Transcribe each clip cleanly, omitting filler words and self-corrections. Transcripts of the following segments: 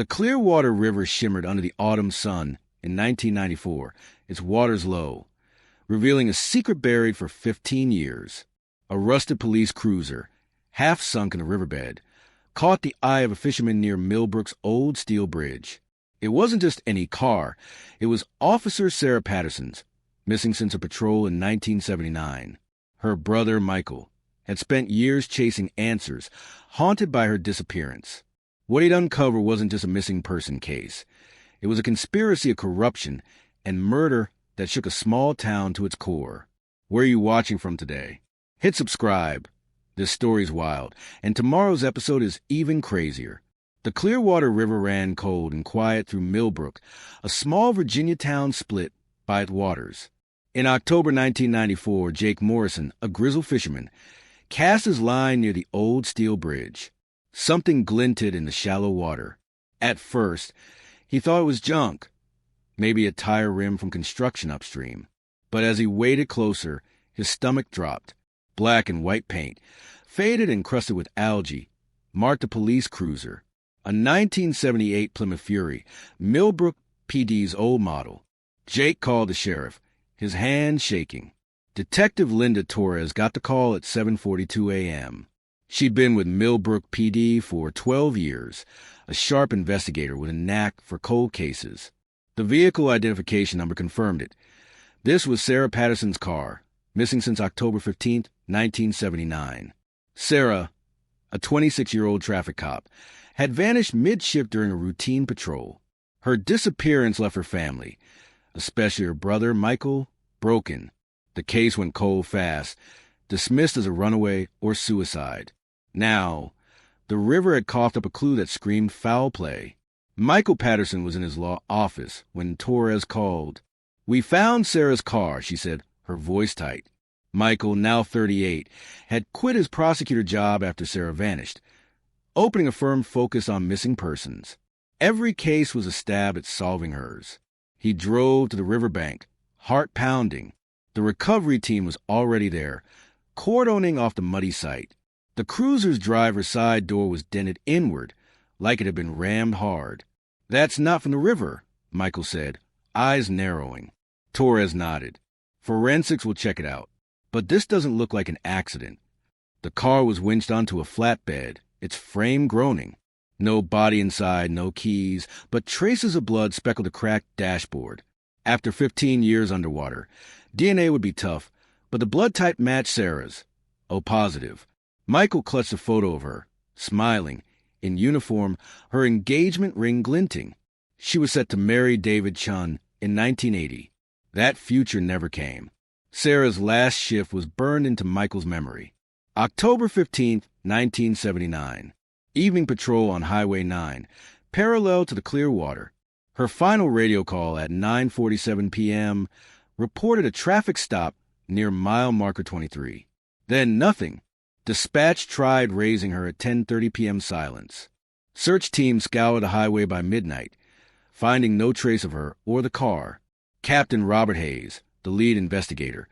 The Clearwater River shimmered under the autumn sun in 1994, its waters low, revealing a secret buried for 15 years. A rusted police cruiser, half sunk in the riverbed, caught the eye of a fisherman near Millbrook's old steel bridge. It wasn't just any car. It was Officer Sarah Patterson's, missing since a patrol in 1979. Her brother, Michael, had spent years chasing answers, haunted by her disappearance. What he'd uncovered wasn't just a missing person case. It was a conspiracy of corruption and murder that shook a small town to its core. Where are you watching from today? Hit subscribe. This story's wild, and tomorrow's episode is even crazier. The Clearwater River ran cold and quiet through Millbrook, a small Virginia town split by its waters. In October 1994, Jake Morrison, a grizzled fisherman, cast his line near the old steel bridge. Something glinted in the shallow water. At first, he thought it was junk, maybe a tire rim from construction upstream. But as he waded closer, his stomach dropped. Black and white paint, faded and crusted with algae, marked a police cruiser. A 1978 Plymouth Fury, Millbrook PD's old model. Jake called the sheriff, his hand shaking. Detective Linda Torres got the call at 7:42 a.m. She'd been with Millbrook PD for 12 years, a sharp investigator with a knack for cold cases. The vehicle identification number confirmed it. This was Sarah Patterson's car, missing since October 15, 1979. Sarah, a 26-year-old traffic cop, had vanished mid-shift during a routine patrol. Her disappearance left her family, especially her brother, Michael, broken. The case went cold fast, dismissed as a runaway or suicide. Now, the river had coughed up a clue that screamed foul play. Michael Patterson was in his law office when Torres called. "We found Sarah's car," she said, her voice tight. Michael, now 38, had quit his prosecutor job after Sarah vanished, opening a firm focused on missing persons. Every case was a stab at solving hers. He drove to the riverbank, heart pounding. The recovery team was already there, cordoning off the muddy site. The cruiser's driver's side door was dented inward, like it had been rammed hard. "That's not from the river," Michael said, eyes narrowing. Torres nodded. "Forensics will check it out. But this doesn't look like an accident." The car was winched onto a flatbed, its frame groaning. No body inside, no keys, but traces of blood speckled the cracked dashboard. After 15 years underwater, DNA would be tough, but the blood type matched Sarah's. O positive. Michael clutched a photo of her, smiling, in uniform, her engagement ring glinting. She was set to marry David Chun in 1980. That future never came. Sarah's last shift was burned into Michael's memory. October 15, 1979. Evening patrol on Highway 9, parallel to the Clearwater. Her final radio call at 9:47 p.m. reported a traffic stop near mile marker 23. Then nothing. Dispatch tried raising her at 10:30 p.m. silence. Search teams scoured the highway by midnight, finding no trace of her or the car. Captain Robert Hayes, the lead investigator,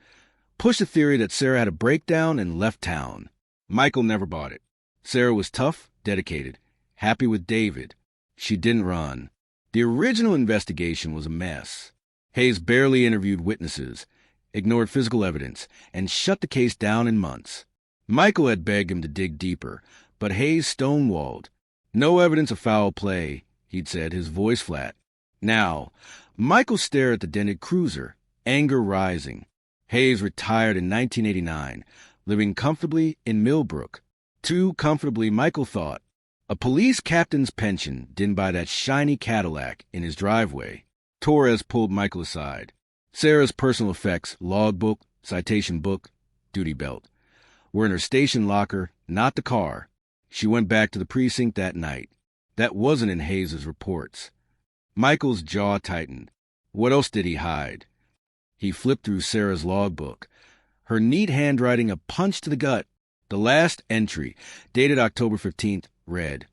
pushed the theory that Sarah had a breakdown and left town. Michael never bought it. Sarah was tough, dedicated, happy with David. She didn't run. The original investigation was a mess. Hayes barely interviewed witnesses, ignored physical evidence, and shut the case down in months. Michael had begged him to dig deeper, but Hayes stonewalled. "No evidence of foul play," he'd said, his voice flat. Now, Michael stared at the dented cruiser, anger rising. Hayes retired in 1989, living comfortably in Millbrook. Too comfortably, Michael thought. A police captain's pension didn't buy that shiny Cadillac in his driveway. Torres pulled Michael aside. Sarah's personal effects, logbook, citation book, duty belt, were in her station locker, not the car. She went back to the precinct that night. That wasn't in Hayes' reports. Michael's jaw tightened. What else did he hide? He flipped through Sarah's logbook. Her neat handwriting a punch to the gut. The last entry, dated October 15th, read,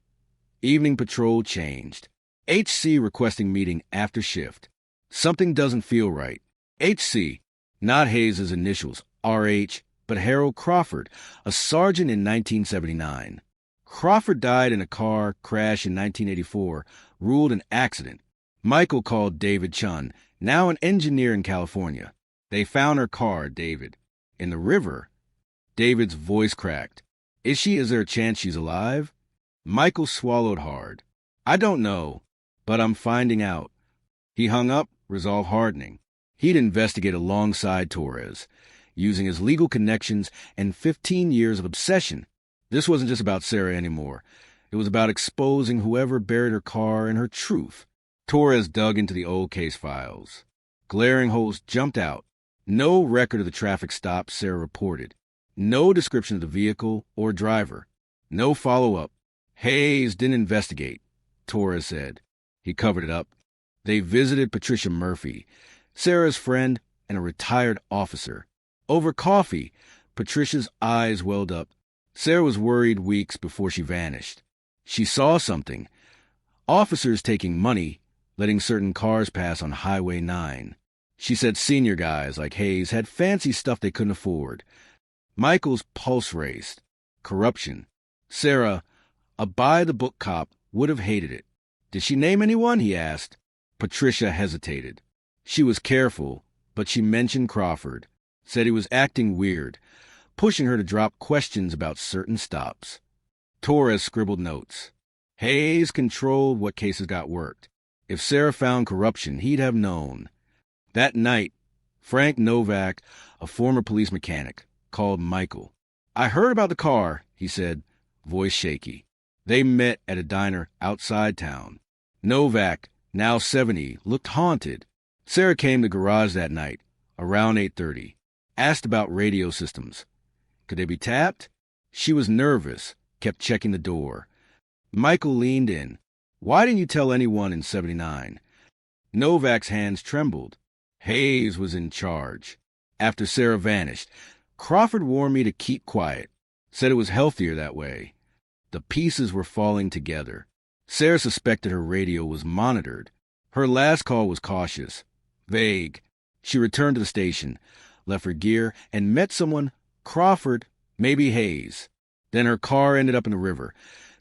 "Evening patrol changed. HC requesting meeting after shift. Something doesn't feel right. HC, not Hayes' initials, RH, but Harold Crawford, a sergeant in 1979. Crawford died in a car crash in 1984, ruled an accident. Michael called David Chun, now an engineer in California. They found her car, David. In the river. David's voice cracked. Is there a chance she's alive? Michael swallowed hard. I don't know, but I'm finding out. He hung up, resolve hardening. He'd investigate alongside Torres, using his legal connections and 15 years of obsession. This wasn't just about Sarah anymore. It was about exposing whoever buried her car and her truth. Torres dug into the old case files. Glaring holes jumped out. No record of the traffic stop Sarah reported. No description of the vehicle or driver. No follow-up. Hayes didn't investigate, Torres said. He covered it up. They visited Patricia Murphy, Sarah's friend and a retired officer. Over coffee, Patricia's eyes welled up. Sarah was worried weeks before she vanished. She saw something. Officers taking money, letting certain cars pass on Highway 9. She said senior guys like Hayes had fancy stuff they couldn't afford. Michael's pulse raced. Corruption. Sarah, a by-the-book cop, would have hated it. Did she name anyone? He asked. Patricia hesitated. She was careful, but she mentioned Crawford, said he was acting weird, pushing her to drop questions about certain stops. Torres scribbled notes. Hayes controlled what cases got worked. If Sarah found corruption, he'd have known. That night, Frank Novak, a former police mechanic, called Michael. I heard about the car, he said, voice shaky. They met at a diner outside town. Novak, now 70, looked haunted. Sarah came to the garage that night, around 8:30, asked about radio systems. Could they be tapped? She was nervous, kept checking the door. Michael leaned in. Why didn't you tell anyone in 79? Novak's hands trembled. Hayes was in charge. After Sarah vanished, Crawford warned me to keep quiet, said it was healthier that way. The pieces were falling together. Sarah suspected her radio was monitored. Her last call was cautious, vague. She returned to the station, left her gear, and met someone, Crawford, maybe Hayes. Then her car ended up in the river,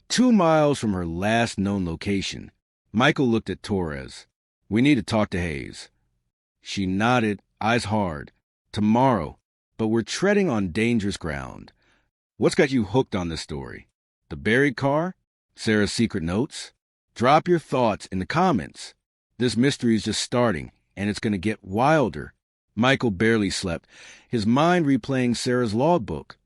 2 miles from her last known location. Michael looked at Torres. We need to talk to Hayes. She nodded, eyes hard. Tomorrow, but we're treading on dangerous ground. What's got you hooked on this story? The buried car? Sarah's secret notes? Drop your thoughts in the comments. This mystery is just starting, and it's going to get wilder. Michael barely slept, his mind replaying Sarah's logbook.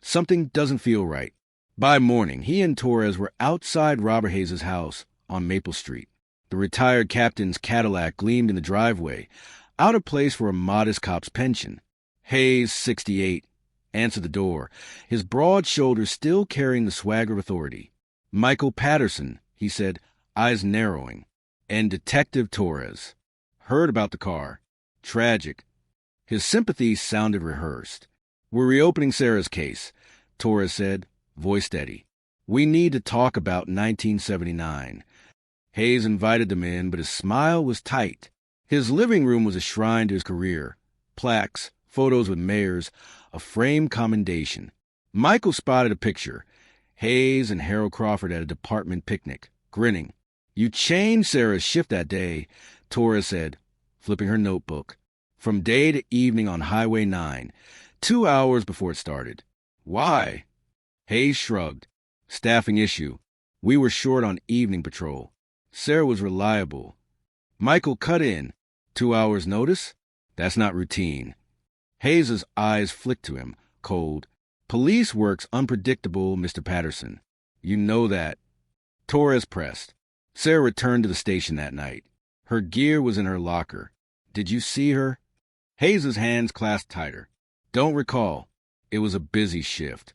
Something doesn't feel right. By morning, he and Torres were outside Robert Hayes' house on Maple Street. The retired captain's Cadillac gleamed in the driveway, out of place for a modest cop's pension. Hayes, 68, answered the door, his broad shoulders still carrying the swagger of authority. Michael Patterson, he said, eyes narrowing. And Detective Torres. Heard about the car. Tragic. His sympathy sounded rehearsed. We're reopening Sarah's case, Torres said, voice steady. We need to talk about 1979. Hayes invited them in, but his smile was tight. His living room was a shrine to his career. Plaques, photos with mayors, a framed commendation. Michael spotted a picture. Hayes and Harold Crawford at a department picnic, grinning. You changed Sarah's shift that day, Torres said, flipping her notebook. From day to evening on Highway 9, 2 hours before it started. Why? Hayes shrugged. Staffing issue. We were short on evening patrol. Sarah was reliable. Michael cut in. 2 hours notice? That's not routine. Hayes's eyes flicked to him, cold. Police work's unpredictable, Mr. Patterson. You know that. Torres pressed. Sarah returned to the station that night. Her gear was in her locker. Did you see her? Hayes's hands clasped tighter. Don't recall. It was a busy shift.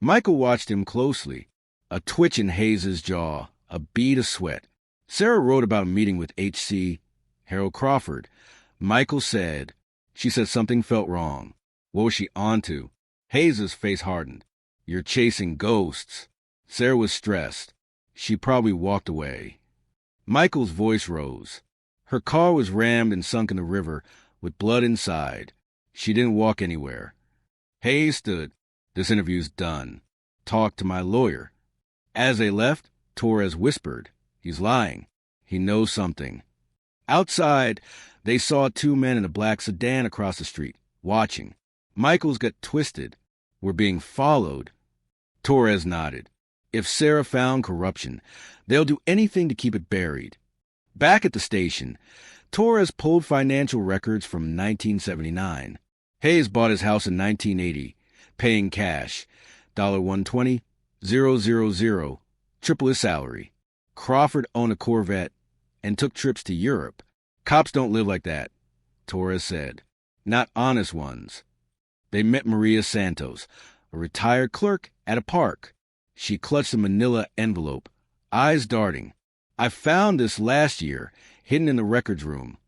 Michael watched him closely. A twitch in Hayes's jaw, a bead of sweat. Sarah wrote about a meeting with H.C. Harold Crawford. Michael said. She said something felt wrong. What was she onto? Hayes's face hardened. You're chasing ghosts. Sarah was stressed. She probably walked away. Michael's voice rose. Her car was rammed and sunk in the river, with blood inside. She didn't walk anywhere. Hayes stood. This interview's done. Talk to my lawyer. As they left, Torres whispered, "He's lying. He knows something." Outside, they saw two men in a black sedan across the street, watching. Michaels got twisted. "We're being followed." Torres nodded. "If Sarah found corruption, they'll do anything to keep it buried." Back at the station, Torres pulled financial records from 1979. Hayes bought his house in 1980, paying cash, $120, 000, triple his salary. Crawford owned a Corvette and took trips to Europe. "Cops don't live like that," Torres said. "Not honest ones." They met Maria Santos, a retired clerk, at a park. She clutched a manila envelope, eyes darting. "I found this last year, hidden in the records room."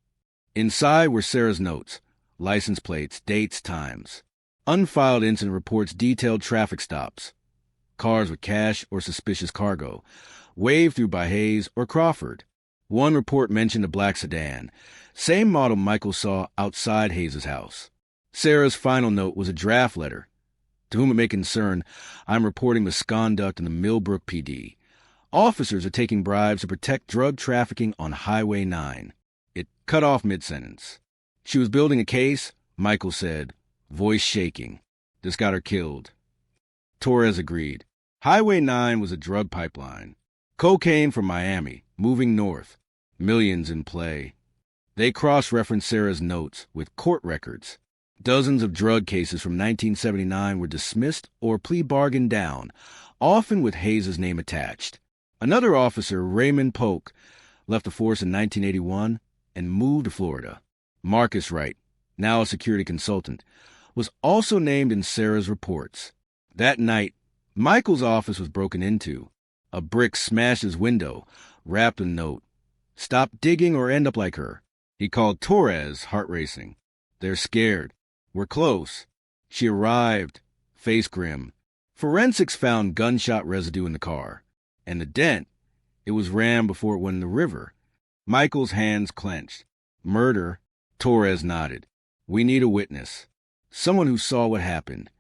Inside were Sarah's notes, license plates, dates, times. Unfiled incident reports detailed traffic stops. Cars with cash or suspicious cargo, waved through by Hayes or Crawford. One report mentioned a black sedan, same model Michael saw outside Hayes' house. Sarah's final note was a draft letter. "To whom it may concern, I'm reporting misconduct in the Millbrook PD. Officers are taking bribes to protect drug trafficking on Highway 9. It cut off mid-sentence. "She was building a case," Michael said, voice shaking. "This got her killed." Torres agreed. Highway 9 was a drug pipeline. Cocaine from Miami, moving north. Millions in play. They cross-referenced Sarah's notes with court records. Dozens of drug cases from 1979 were dismissed or plea bargained down, often with Hayes' name attached. Another officer, Raymond Polk, left the force in 1981 and moved to Florida. Marcus Wright, now a security consultant, was also named in Sarah's reports. That night, Michael's office was broken into. A brick smashed his window, wrapped a note. "Stop digging or end up like her." He called Torres, heart racing. "They're scared. We're close." She arrived, face grim. Forensics found gunshot residue in the car. And the dent, it was rammed before it went in the river. Michael's hands clenched. "Murder." Torres nodded. "We need a witness. Someone who saw what happened."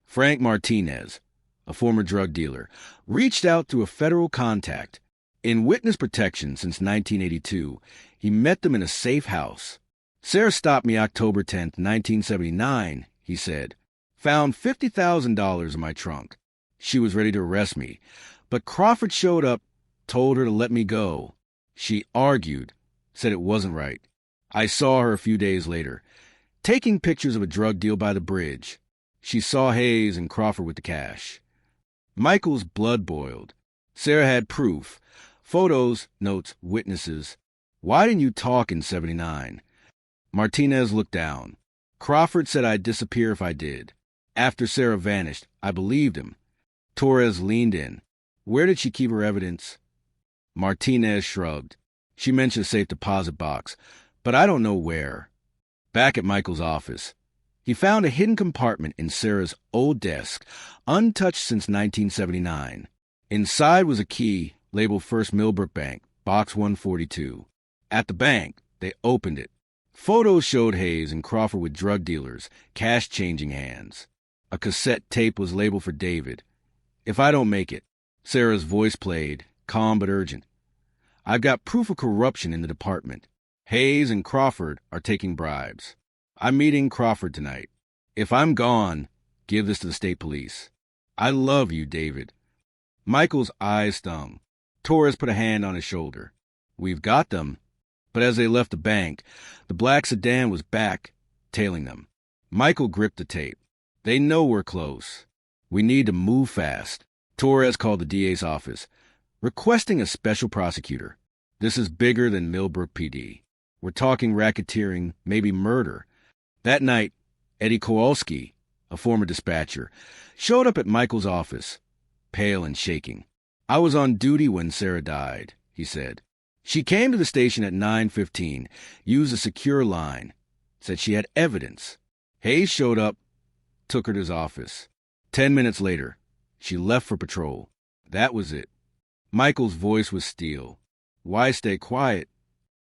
Frank Martinez, a former drug dealer, reached out through a federal contact. In witness protection since 1982, he met them in a safe house. "Sarah stopped me October 10th, 1979, he said. "Found $50,000 in my trunk. She was ready to arrest me, but Crawford showed up, told her to let me go. She argued, said it wasn't right. I saw her a few days later, taking pictures of a drug deal by the bridge. She saw Hayes and Crawford with the cash." Michael's blood boiled. Sarah had proof. Photos, notes, witnesses. "Why didn't you talk in 79? Martinez looked down. "Crawford said I'd disappear if I did. After Sarah vanished, I believed him." Torres leaned in. "Where did she keep her evidence?" Martinez shrugged. "She mentioned a safe deposit box, but I don't know where." Back at Michael's office, he found a hidden compartment in Sarah's old desk, untouched since 1979. Inside was a key labeled First Millbrook Bank, Box 142. At the bank, they opened it. Photos showed Hayes and Crawford with drug dealers, cash changing hands. A cassette tape was labeled for David. "If I don't make it," Sarah's voice played, calm but urgent. "I've got proof of corruption in the department. Hayes and Crawford are taking bribes. I'm meeting Crawford tonight. If I'm gone, give this to the state police. I love you, David." Michael's eyes stung. Torres put a hand on his shoulder. "We've got them." But as they left the bank, the black sedan was back, tailing them. Michael gripped the tape. "They know we're close. We need to move fast." Torres called the DA's office, requesting a special prosecutor. "This is bigger than Millbrook PD. We're talking racketeering, maybe murder." That night, Eddie Kowalski, a former dispatcher, showed up at Michael's office, pale and shaking. "I was on duty when Sarah died," he said. "She came to the station at 9:15, used a secure line, said she had evidence. Hayes showed up, took her to his office. 10 minutes later, she left for patrol. That was it." Michael's voice was steel. "Why stay quiet?"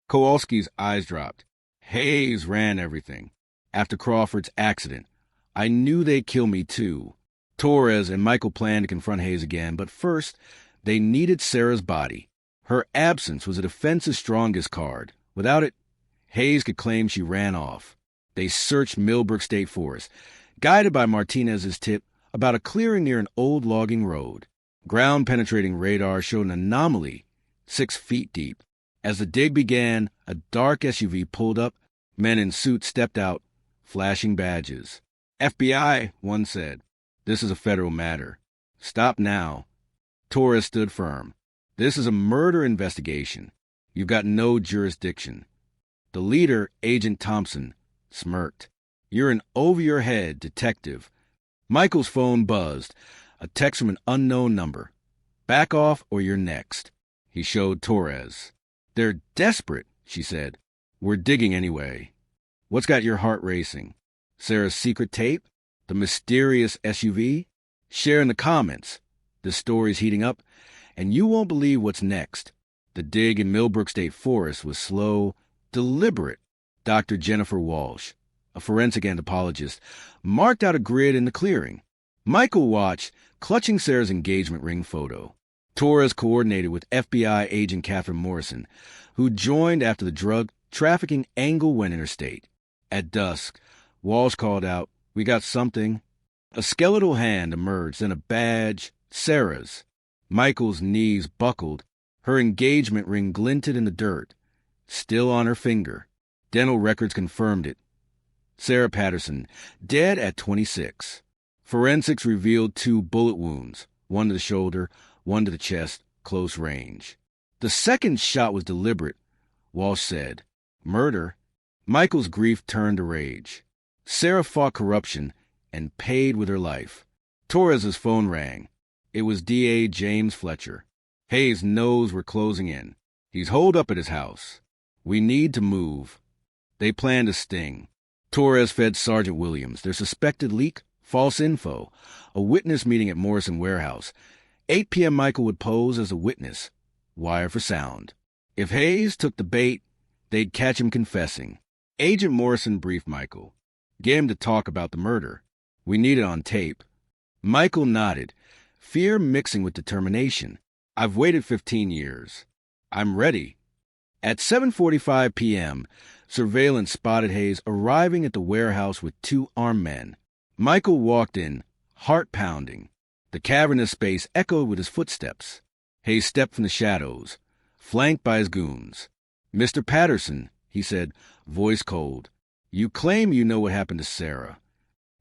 Kowalski's eyes dropped. "Hayes ran everything. After Crawford's accident, I knew they'd kill me too." Torres and Michael planned to confront Hayes again, but first, They needed Sarah's body. Her absence was a defense's strongest card. Without it, Hayes could claim she ran off. They searched Millbrook State Forest, guided by Martinez's tip about a clearing near an old logging road. Ground-penetrating radar showed an anomaly 6 feet deep. As the dig began, a dark SUV pulled up. Men in suits stepped out, flashing badges. FBI, one said. This is a federal matter. Stop now. Torres stood firm. This is a murder investigation. You've got no jurisdiction. The leader, Agent Thompson, smirked. You're an over-your-head detective. Michael's phone buzzed. A text from an unknown number. Back off or you're next. He showed Torres. They're desperate, she said. We're digging anyway. What's got your heart racing? Sarah's secret tape? The mysterious SUV? Share in the comments. The story's heating up, and you won't believe what's next. The dig in Millbrook State Forest was slow, deliberate. Dr. Jennifer Walsh, a forensic anthropologist, marked out a grid in the clearing. Michael watched, clutching Sarah's engagement ring photo. Torres coordinated with FBI agent Catherine Morrison, who joined after the drug trafficking angle went interstate. At dusk, Walsh called out, "We got something." A skeletal hand emerged, then a badge, Sarah's. Michael's knees buckled. Her engagement ring glinted in the dirt, still on her finger. Dental records confirmed it. Sarah Patterson, dead at 26. Forensics revealed 2 bullet wounds, one to the shoulder, one to the chest, close range. The second shot was deliberate, Walsh said. Murder? Michael's grief turned to rage. Sarah fought corruption and paid with her life. Torres's phone rang. It was DA James Fletcher. Hayes' nose were closing in. He's holed up at his house. We need to move. They planned a sting. Torres fed Sergeant Williams their suspected leak, false info, a witness meeting at Morrison Warehouse. 8 p.m. Michael would pose as a witness, wire for sound. If Hayes took the bait, they'd catch him confessing. Agent Morrison briefed Michael. Get him to talk about the murder. We need it on tape. Michael nodded, fear mixing with determination. I've waited 15 years. I'm ready. At 7:45 p.m., surveillance spotted Hayes arriving at the warehouse with 2 armed men. Michael walked in, heart pounding. The cavernous space echoed with his footsteps. Hayes stepped from the shadows, flanked by his goons. Mr. Patterson, he said, voice cold. You claim you know what happened to Sarah.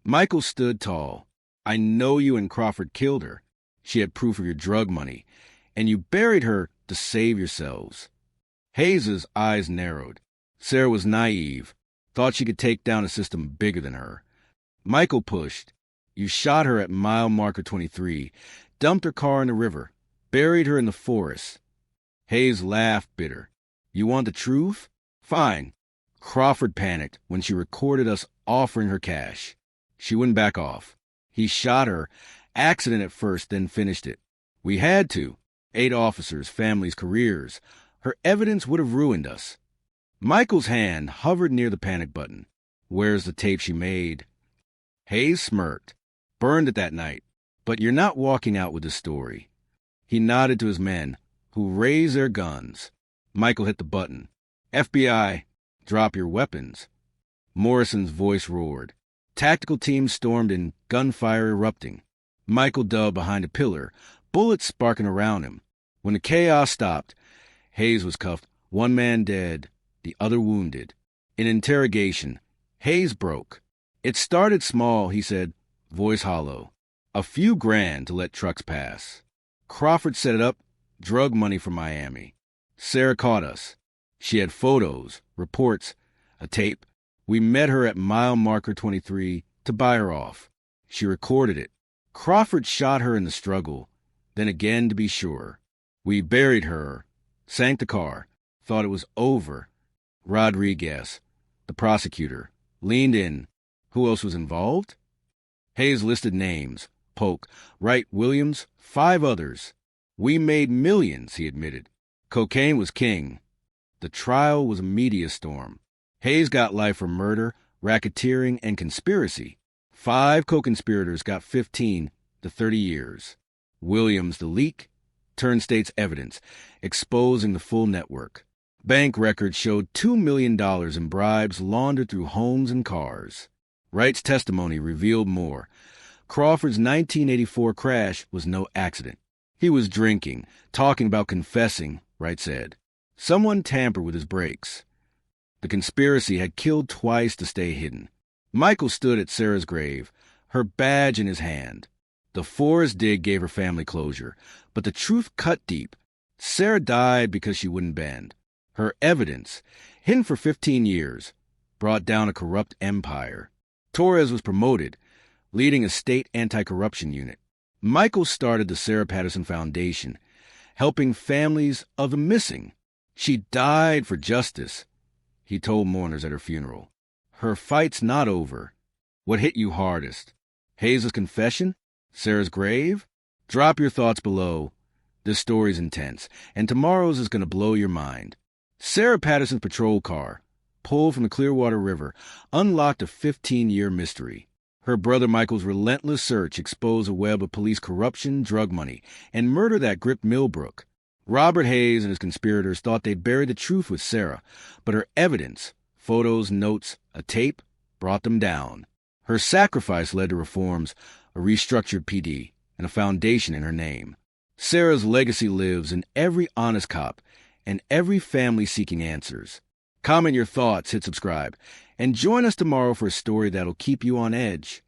Michael stood tall. I know you and Crawford killed her. She had proof of your drug money, and you buried her to save yourselves. Hayes's eyes narrowed. Sarah was naive, thought she could take down a system bigger than her. Michael pushed. You shot her at mile marker 23, dumped her car in the river, buried her in the forest. Hayes laughed bitter. You want the truth? Fine. Crawford panicked when she recorded us offering her cash. She wouldn't back off. He shot her, accident at first, then finished it. We had to. 8 officers, families, careers. Her evidence would have ruined us. Michael's hand hovered near the panic button. Where's the tape she made? Hayes smirked. Burned it that night. But you're not walking out with the story. He nodded to his men, who raised their guns. Michael hit the button. FBI, drop your weapons. Morrison's voice roared. Tactical teams stormed in, gunfire erupting. Michael dove behind a pillar, bullets sparking around him. When the chaos stopped, Hayes was cuffed, 1 man dead, the other wounded. In interrogation, Hayes broke. It started small, he said, voice hollow. A few grand to let trucks pass. Crawford set it up, drug money from Miami. Sarah caught us. She had photos, reports, a tape. We met her at mile marker 23 to buy her off. She recorded it. Crawford shot her in the struggle, then again to be sure. We buried her, sank the car, thought it was over. Rodriguez, the prosecutor, leaned in. Who else was involved? Hayes listed names. Polk, Wright, Williams, 5 others. We made millions, he admitted. Cocaine was king. The trial was a media storm. Hayes got life for murder, racketeering, and conspiracy. 5 co-conspirators got 15 to 30 years. Williams, the leak, turned state's evidence, exposing the full network. Bank records showed $2 million in bribes laundered through homes and cars. Wright's testimony revealed more. Crawford's 1984 crash was no accident. He was drinking, talking about confessing, Wright said. Someone tampered with his brakes. The conspiracy had killed twice to stay hidden. Michael stood at Sarah's grave, her badge in his hand. The forest dig gave her family closure, but the truth cut deep. Sarah died because she wouldn't bend. Her evidence, hidden for 15 years, brought down a corrupt empire. Torres was promoted, leading a state anti-corruption unit. Michael started the Sarah Patterson Foundation, helping families of the missing. She died for justice, he told mourners at her funeral. Her fight's not over. What hit you hardest? Hazel's confession? Sarah's grave? Drop your thoughts below. This story's intense, and tomorrow's is going to blow your mind. Sarah Patterson's patrol car, pulled from the Clearwater River, unlocked a 15-year mystery. Her brother Michael's relentless search exposed a web of police corruption, drug money, and murder that gripped Millbrook. Robert Hayes and his conspirators thought they'd buried the truth with Sarah, but her evidence, photos, notes, a tape, brought them down. Her sacrifice led to reforms, a restructured PD, and a foundation in her name. Sarah's legacy lives in every honest cop and every family seeking answers. Comment your thoughts, hit subscribe, and join us tomorrow for a story that'll keep you on edge.